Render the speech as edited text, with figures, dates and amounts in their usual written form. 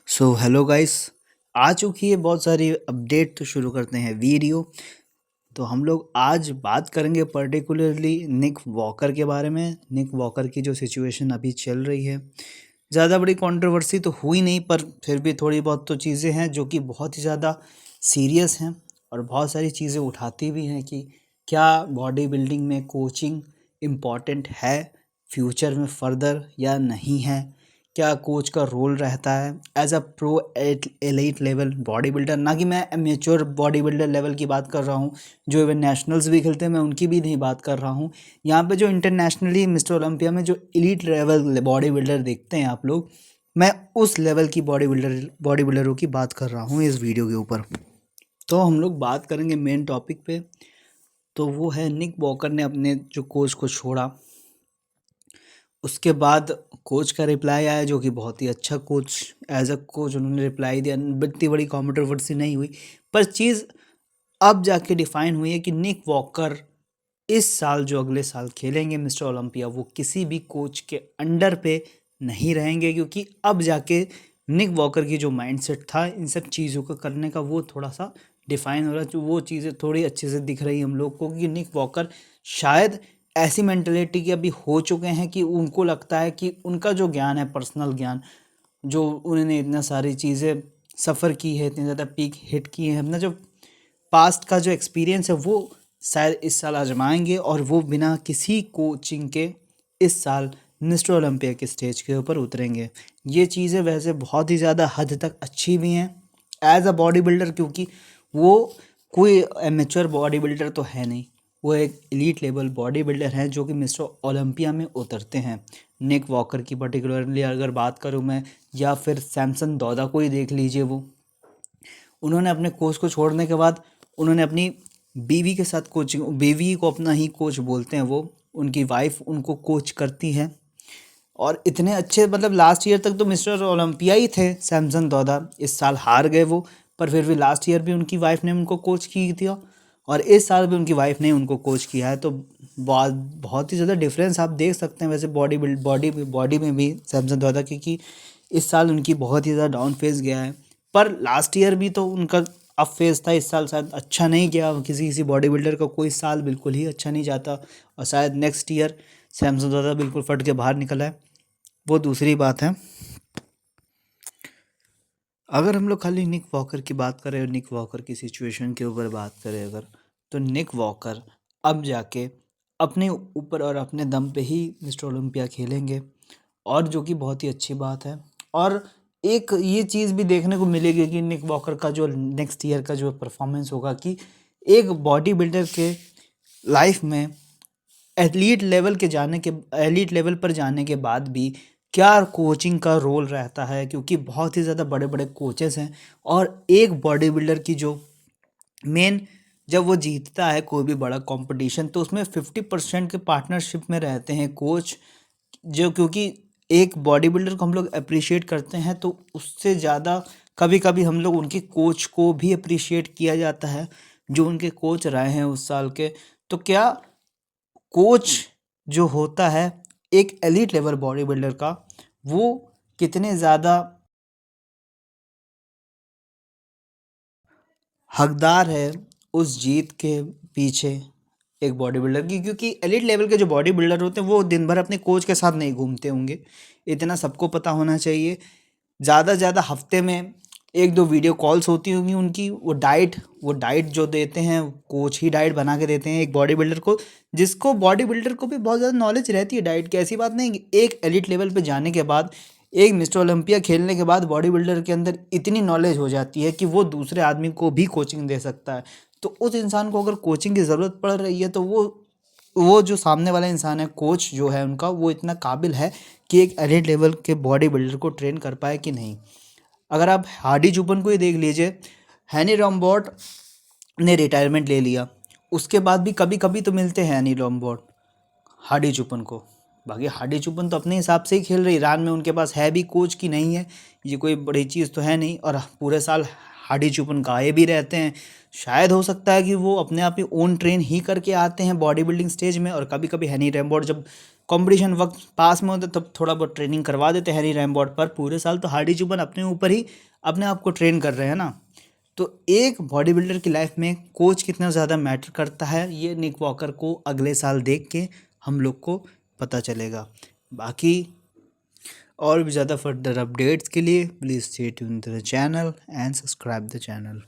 So hello guys. आ चुकी है बहुत सारी अपडेट। तो शुरू करते हैं वीडियो। तो हम लोग आज बात करेंगे पर्टिकुलरली निक वॉकर के बारे में। निक वॉकर की जो सिचुएशन अभी चल रही है, ज़्यादा बड़ी कंट्रोवर्सी तो हुई नहीं, पर फिर भी थोड़ी बहुत तो चीज़ें हैं जो कि बहुत ही ज़्यादा सीरियस हैं और बहुत सारी चीज़ें उठाती भी हैं कि क्या बॉडी बिल्डिंग में कोचिंग इम्पॉर्टेंट है फ्यूचर में फर्दर या नहीं है। क्या कोच का रोल रहता है as a pro elite level body builder, ना कि मैं मेच्योर बॉडी बिल्डर लेवल की बात कर रहा हूँ जो इवन नेशनल्स भी खेलते हैं, मैं उनकी भी नहीं बात कर रहा हूँ। यहाँ पे जो इंटरनेशनली मिस्टर ओलंपिया में जो एलीट लेवल बॉडी बिल्डर देखते हैं आप लोग, मैं उस लेवल की बॉडी बिल्डरों की बात कर रहा हूँ इस वीडियो के ऊपर। तो हम लोग बात करेंगे मेन टॉपिक पे। तो वो है निक वॉकर ने अपने जो कोच को छोड़ा, उसके बाद कोच का रिप्लाई आया जो कि बहुत ही अच्छा कोच, एज अ कोच उन्होंने रिप्लाई दिया। इतनी बड़ी कॉन्ट्रोवर्सी नहीं हुई, पर चीज़ अब जाके डिफाइन हुई है कि निक वॉकर इस साल जो अगले साल खेलेंगे मिस्टर ओलंपिया, वो किसी भी कोच के अंडर पे नहीं रहेंगे, क्योंकि अब जाके निक वॉकर की जो माइंडसेट था इन सब चीज़ों को करने का, वो थोड़ा सा डिफाइन हो रहा है। जो वो चीज़ें थोड़ी अच्छे से दिख रही हम लोग को कि निक वॉकर शायद ऐसी मेंटलिटी के अभी हो चुके हैं कि उनको लगता है कि उनका जो ज्ञान है, पर्सनल ज्ञान, जो उन्होंने इतना सारी चीज़ें सफ़र की है, इतनी ज़्यादा पीक हिट की है, अपना जो पास्ट का जो एक्सपीरियंस है वो शायद इस साल आजमाएंगे और वो बिना किसी कोचिंग के इस साल मिस्टर ओलंपिया के स्टेज के ऊपर उतरेंगे। ये चीज़ें वैसे बहुत ही ज़्यादा हद तक अच्छी भी हैं एज अ बॉडी बिल्डर, क्योंकि वो कोई एमेच्योर बॉडी बिल्डर तो है नहीं, वो एक एलीट लेवल बॉडी बिल्डर हैं जो कि मिस्टर ओलंपिया में उतरते हैं। निक वॉकर की पर्टिकुलरली अगर बात करूँ मैं, या फिर सैमसन दौदा को ही देख लीजिए, वो उन्होंने अपने कोच को छोड़ने के बाद उन्होंने अपनी बीवी के साथ कोचिंग, बीवी को अपना ही कोच बोलते हैं वो, उनकी वाइफ उनको कोच करती है। और इतने अच्छे, मतलब लास्ट ईयर तक तो मिस्टर ओलंपिया ही थे सैमसन दौदा, इस साल हार गए वो, पर फिर भी लास्ट ईयर भी उनकी वाइफ ने उनको कोच की थी और इस साल भी उनकी वाइफ ने उनको कोच किया है। तो बहुत बहुत ही ज़्यादा डिफरेंस आप देख सकते हैं वैसे बॉडी में भी सैमसन दौदा की, कि इस साल उनकी बहुत ही ज़्यादा डाउन फेज गया है। पर लास्ट ईयर भी तो उनका अप फेज था, इस साल शायद अच्छा नहीं गया। किसी किसी बॉडी बिल्डर का कोई साल बिल्कुल ही अच्छा नहीं जाता, और शायद नेक्स्ट ईयर सैमसन दादा बिल्कुल फट के बाहर निकला है, वो दूसरी बात है। अगर हम लोग खाली निक वॉकर की बात करें और निक वॉकर की सिचुएशन के ऊपर बात करें अगर, तो निक वॉकर अब जाके अपने ऊपर और अपने दम पे ही मिस्टर ओलंपिया खेलेंगे, और जो कि बहुत ही अच्छी बात है। और एक ये चीज़ भी देखने को मिलेगी कि निक वॉकर का जो नेक्स्ट ईयर का जो परफॉर्मेंस होगा, कि एक बॉडी बिल्डर के लाइफ में एलीट लेवल पर जाने के बाद भी क्या कोचिंग का रोल रहता है, क्योंकि बहुत ही ज़्यादा बड़े बड़े कोचेस हैं। और एक बॉडी बिल्डर की जो मेन, जब वो जीतता है कोई भी बड़ा कंपटीशन, तो उसमें 50% के पार्टनरशिप में रहते हैं कोच, जो क्योंकि एक बॉडी बिल्डर को हम लोग अप्रिशिएट करते हैं, तो उससे ज़्यादा कभी कभी हम लोग उनके कोच को भी अप्रिशिएट किया जाता है जो उनके कोच रहे हैं उस साल के। तो क्या कोच जो होता है एक एलीट लेवल बॉडी बिल्डर का, वो कितने ज़्यादा हकदार है उस जीत के पीछे एक बॉडी बिल्डर की, क्योंकि एलीट लेवल के जो बॉडी बिल्डर होते हैं वो दिन भर अपने कोच के साथ नहीं घूमते होंगे, इतना सबको पता होना चाहिए। ज़्यादा से ज़्यादा हफ्ते में एक दो वीडियो कॉल्स होती होंगी उनकी। वो डाइट जो देते हैं, कोच ही डाइट बना के देते हैं एक बॉडी बिल्डर को, जिसको बॉडी बिल्डर को भी बहुत ज़्यादा नॉलेज रहती है डाइट की। ऐसी बात नहीं कि एक एलिट लेवल पे जाने के बाद, एक मिस्टर ओलंपिया खेलने के बाद बॉडी बिल्डर के अंदर इतनी नॉलेज हो जाती है कि वो दूसरे आदमी को भी कोचिंग दे सकता है। तो उस इंसान को अगर कोचिंग की ज़रूरत पड़ रही है, तो वो जो सामने वाला इंसान है, कोच जो है उनका, वो इतना काबिल है कि एक एलीट लेवल के बॉडी बिल्डर को ट्रेन कर पाए कि नहीं। अगर आप हार्डी चूपन को ही देख लीजिए, हैनी रॉम्बॉट ने रिटायरमेंट ले लिया, उसके बाद भी कभी कभी तो मिलते हैं हैनी रॉम्बॉट हार्डी चूपन को। बाकी हार्डी चूपन तो अपने हिसाब से ही खेल रही, ईरान में उनके पास है भी कोच की नहीं है, ये कोई बड़ी चीज़ तो है नहीं। और पूरे साल हार्डी चूपन गाए भी रहते हैं। शायद हो सकता है कि वो अपने आप ही ओन ट्रेन ही करके आते हैं बॉडी बिल्डिंग स्टेज में। और कभी कभी हैनी रैम्बोर्ड जब कंपटीशन वक्त पास में होता तब थोड़ा बहुत ट्रेनिंग करवा देते हैरी रैमबॉट, पर पूरे साल तो हार्डी चुपन अपने ऊपर ही अपने आप को ट्रेन कर रहे हैं ना। तो एक बॉडी बिल्डर की लाइफ में कोच कितना ज़्यादा मैटर करता है, ये निक वॉकर को अगले साल देख के हम लोग को पता चलेगा। बाकी और भी ज़्यादा फर्दर अपडेट्स के लिए please stay tuned to the channel and subscribe the channel.